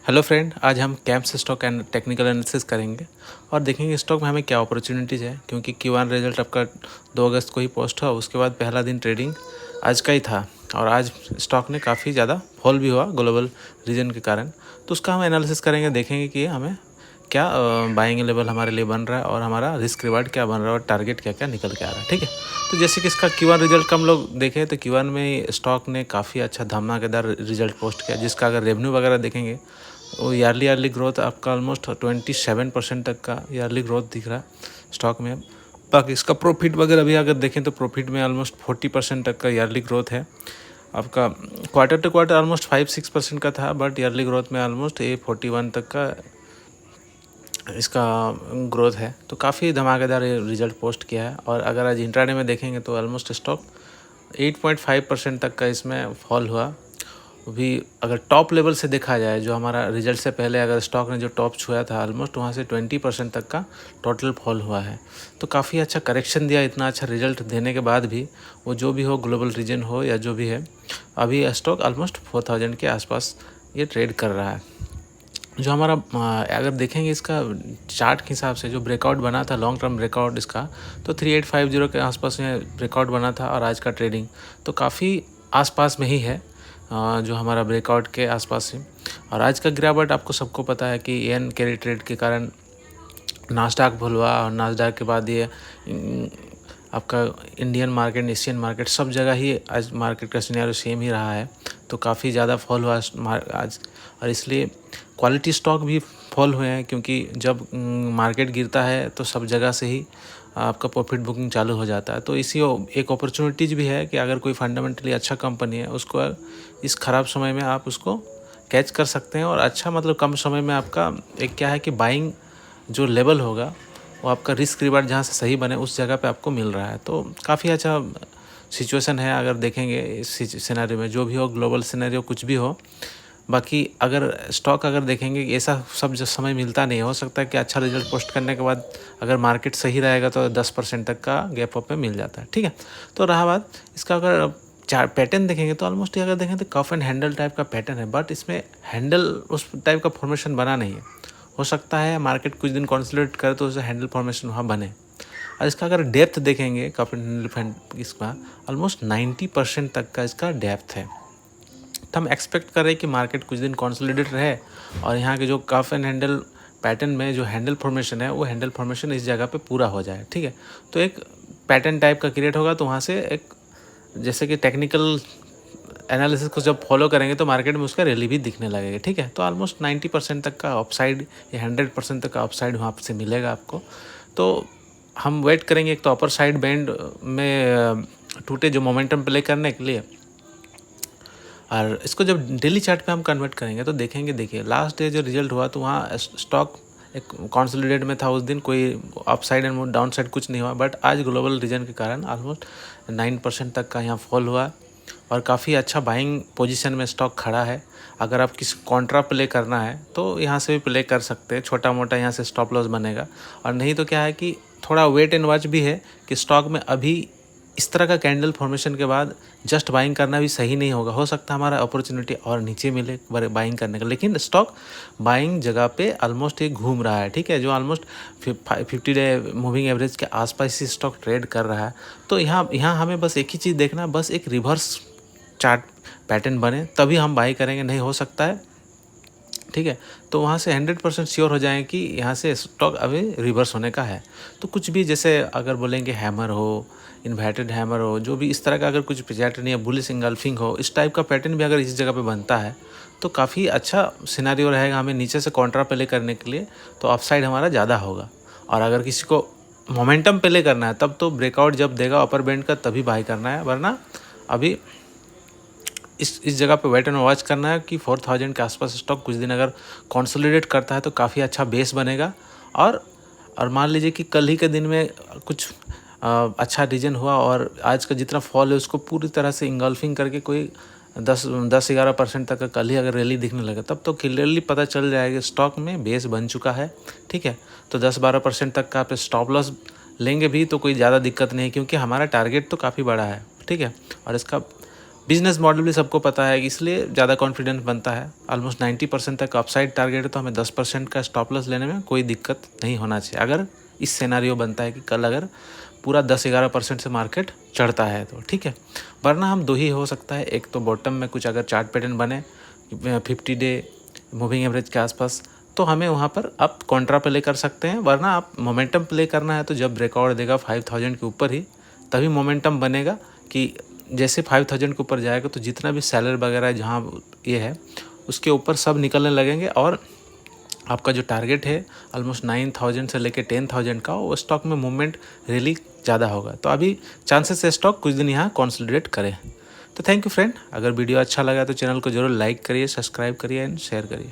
Hello friend, आज हम camps stock and technical analysis करेंगे और देखेंगे स्टॉक में हमें क्या अपॉर्चुनिटीज़ है, क्योंकि Q1 रिजल्ट आपका 2 अगस्त को ही पोस्ट हुआ। उसके बाद पहला दिन ट्रेडिंग आज का ही था और आज स्टॉक ने काफ़ी ज़्यादा फॉल भी हुआ ग्लोबल रीजन के कारण। तो उसका हम एनालिसिस करेंगे, देखेंगे कि हमें क्या बाइंग लेवल हमारे लिए बन रहा है और हमारा रिस्क रिवार्ड क्या बन रहा है और टारगेट क्या क्या निकल के आ रहा है। ठीक है, तो जैसे कि इसका Q1 रिजल्ट का हम लोग देखें तो Q1 में स्टॉक ने काफ़ी अच्छा धमाकेदार रिजल्ट पोस्ट किया, जिसका अगर रेवेन्यू वगैरह देखेंगे वो ईयरली ग्रोथ आपका ऑलमोस्ट 27% तक का ईयरली ग्रोथ दिख रहा है स्टॉक में। बाकी इसका प्रॉफिट वगैरह भी अगर देखें तो प्रॉफिट में ऑलमोस्ट 40% तक का ईयरली ग्रोथ है आपका। क्वार्टर टू क्वार्टर ऑलमोस्ट 5-6% का था, बट ईयरली ग्रोथ में ऑलमोस्ट 41 तक का इसका ग्रोथ है। तो काफ़ी धमाकेदार रिजल्ट पोस्ट किया है। और अगर आज इंट्राडे में देखेंगे तो ऑलमोस्ट स्टॉक 8.5% तक का इसमें फॉल हुआ। भी अगर टॉप लेवल से देखा जाए, जो हमारा रिजल्ट से पहले अगर स्टॉक ने जो टॉप छुआ था ऑलमोस्ट वहाँ से 20% तक का टोटल फॉल हुआ है। तो काफ़ी अच्छा करेक्शन दिया। इतना अच्छा रिजल्ट देने के बाद भी वो जो भी हो, ग्लोबल रीजन हो या जो भी है, अभी स्टॉक ऑलमोस्ट 4000 के आसपास ये ट्रेड कर रहा है। जो हमारा अगर देखेंगे इसका चार्ट के हिसाब से जो ब्रेकआउट बना था, लॉन्ग टर्म ब्रेकआउट इसका, तो 3850 के आसपास में ब्रेकआउट बना था और आज का ट्रेडिंग तो काफ़ी आसपास में ही है, जो हमारा ब्रेकआउट के आसपास है। और आज का गिरावट आपको सबको पता है कि एन कैरी ट्रेड के कारण नास्डाक भूलवा और नास्डाक के बाद ये आपका इंडियन मार्केट, एशियन मार्केट, सब जगह ही आज मार्केट का सिनेरियो सेम ही रहा है। तो काफ़ी ज़्यादा फॉल हुआ आज, और इसलिए क्वालिटी स्टॉक भी फॉल हुए हैं, क्योंकि जब मार्केट गिरता है तो सब जगह से ही आपका प्रॉफिट बुकिंग चालू हो जाता है। तो इसी एक अपॉर्चुनिटीज़ भी है कि अगर कोई फंडामेंटली अच्छा कंपनी है, उसको इस ख़राब समय में आप उसको कैच कर सकते हैं। और अच्छा मतलब कम समय में आपका एक क्या है कि बाइंग जो लेवल होगा वो आपका रिस्क रिवार्ड जहाँ से सही बने उस जगह पे आपको मिल रहा है। तो काफ़ी अच्छा सिचुएशन है अगर देखेंगे इस सिनेरियो में, जो भी हो, ग्लोबल सिनेरियो कुछ भी हो। बाकी अगर स्टॉक अगर देखेंगे ऐसा सब जो समय मिलता नहीं, हो सकता है कि अच्छा रिजल्ट पोस्ट करने के बाद अगर मार्केट सही रहेगा तो 10% तक का गैप अप में मिल जाता है। ठीक है, तो रहा बात इसका, अगर चार पैटर्न देखेंगे तो ऑलमोस्ट अगर देखें तो कफ एंड हैंडल टाइप का पैटर्न है, बट इसमें हैंडल उस टाइप का फॉर्मेशन बना नहीं है। हो सकता है मार्केट कुछ दिन कंसोलिडेट करे तो उसे हैंडल फॉर्मेशन वहाँ बने। और इसका अगर डेप्थ देखेंगे कफ एंड हैंडल इसका ऑलमोस्ट 90% तक का इसका डेप्थ है। तो हम एक्सपेक्ट कर रहे हैं कि मार्केट कुछ दिन कंसोलिडेट रहे और यहाँ के जो कफ एंड हैंडल पैटर्न में जो हैंडल फॉर्मेशन है वो हैंडल फॉर्मेशन इस जगह पे पूरा हो जाए। ठीक है, तो एक पैटर्न टाइप का क्रिएट होगा, तो वहाँ से एक जैसे कि टेक्निकल एनालिसिस को जब फॉलो करेंगे तो मार्केट में उसका रैली भी दिखने लगेगा। ठीक है, तो ऑलमोस्ट 90% तक का अपसाइड या 100% तक का अपसाइड वहाँ से मिलेगा आपको। तो हम वेट करेंगे एक तो अपर साइड बैंड में टूटे जो मोमेंटम प्ले करने के लिए। और इसको जब डेली चार्ट पे हम कन्वर्ट करेंगे तो देखेंगे, देखिए लास्ट डे जो रिजल्ट हुआ तो वहाँ स्टॉक एक कंसोलिडेट में था। उस दिन कोई अपसाइड एंड डाउन साइड कुछ नहीं हुआ, बट आज ग्लोबल रीजन के कारण ऑलमोस्ट 9% तक का यहाँ फॉल हुआ और काफ़ी अच्छा बाइंग पोजीशन में स्टॉक खड़ा है। अगर आप किसी कॉन्ट्रा प्ले करना है तो यहाँ से भी प्ले कर सकते हैं, छोटा मोटा यहाँ से स्टॉप लॉस बनेगा। और नहीं तो क्या है कि थोड़ा वेट एंड वॉच भी है कि स्टॉक में अभी इस तरह का कैंडल फॉर्मेशन के बाद जस्ट बाइंग करना भी सही नहीं होगा। हो सकता है हमारा अपॉर्चुनिटी और नीचे मिले बाइंग करने का, लेकिन स्टॉक बाइंग जगह पे ऑलमोस्ट एक घूम रहा है। ठीक है, जो ऑलमोस्ट 50 डे मूविंग एवरेज के आसपास ही स्टॉक ट्रेड कर रहा है। तो यहाँ हमें बस एक ही चीज़ देखना, बस एक रिवर्स चार्ट पैटर्न बने तभी हम बाई करेंगे, नहीं हो सकता है। ठीक है, तो वहाँ से 100% श्योर हो जाएं कि यहाँ से स्टॉक अभी रिवर्स होने का है। तो कुछ भी जैसे अगर बोलेंगे हैमर हो, इन्वर्टेड हैमर हो, जो भी इस तरह का अगर कुछ पैटर्न या बुलिश इंगल्फिंग हो, इस टाइप का पैटर्न भी अगर इस जगह पे बनता है तो काफ़ी अच्छा सिनेरियो रहेगा हमें नीचे से कॉन्ट्रा प्ले करने के लिए। तो अपसाइड हमारा ज़्यादा होगा। और अगर किसी को मोमेंटम प्ले करना है तब तो ब्रेकआउट जब देगा अपर बैंड का तभी बाई करना है, वरना अभी इस जगह पे वेट एंड वॉच करना है कि 4000 के आसपास स्टॉक कुछ दिन अगर कंसोलिडेट करता है तो काफ़ी अच्छा बेस बनेगा। और मान लीजिए कि कल ही के दिन में कुछ अच्छा रीजन हुआ और आज का जितना फॉल है उसको पूरी तरह से इंगल्फिंग करके कोई 10-11% तक का कल ही अगर रैली दिखने लगे, तब तो क्लियरली पता चल जाएगा स्टॉक में बेस बन चुका है। ठीक है, तो 10-12% तक का आप स्टॉप लॉस लेंगे भी तो कोई ज़्यादा दिक्कत नहीं है, क्योंकि हमारा टारगेट तो काफ़ी बड़ा है। ठीक है, और इसका बिजनेस मॉडल भी सबको पता है, इसलिए ज़्यादा कॉन्फिडेंस बनता है। ऑलमोस्ट 90% तक अपसाइड टारगेट है, तो हमें 10% का स्टॉप लॉस लेने में कोई दिक्कत नहीं होना चाहिए, अगर इस सिनेरियो बनता है कि कल अगर पूरा 10-11% से मार्केट चढ़ता है तो ठीक है। वरना हम दो ही हो सकता है, एक तो बॉटम में कुछ अगर चार्ट पैटर्न बने 50 डे मूविंग एवरेज के आसपास, तो हमें वहाँ पर आप कॉन्ट्रा प्ले कर सकते हैं। वरना आप मोमेंटम प्ले करना है तो जब ब्रेकआउट देगा 5000 के ऊपर ही, तभी मोमेंटम बनेगा कि जैसे 5000 के ऊपर जाएगा तो जितना भी सेलर वगैरह जहाँ ये है उसके ऊपर सब निकलने लगेंगे, और आपका जो टारगेट है ऑलमोस्ट 9000 से लेके 10000 का, वो स्टॉक में मूवमेंट रियली ज़्यादा होगा। तो अभी चांसेस है स्टॉक कुछ दिन यहाँ कंसोलिडेट करे। तो थैंक यू फ्रेंड, अगर वीडियो अच्छा लगा तो चैनल को जरूर लाइक करिए, सब्सक्राइब करिए एंड शेयर करिए।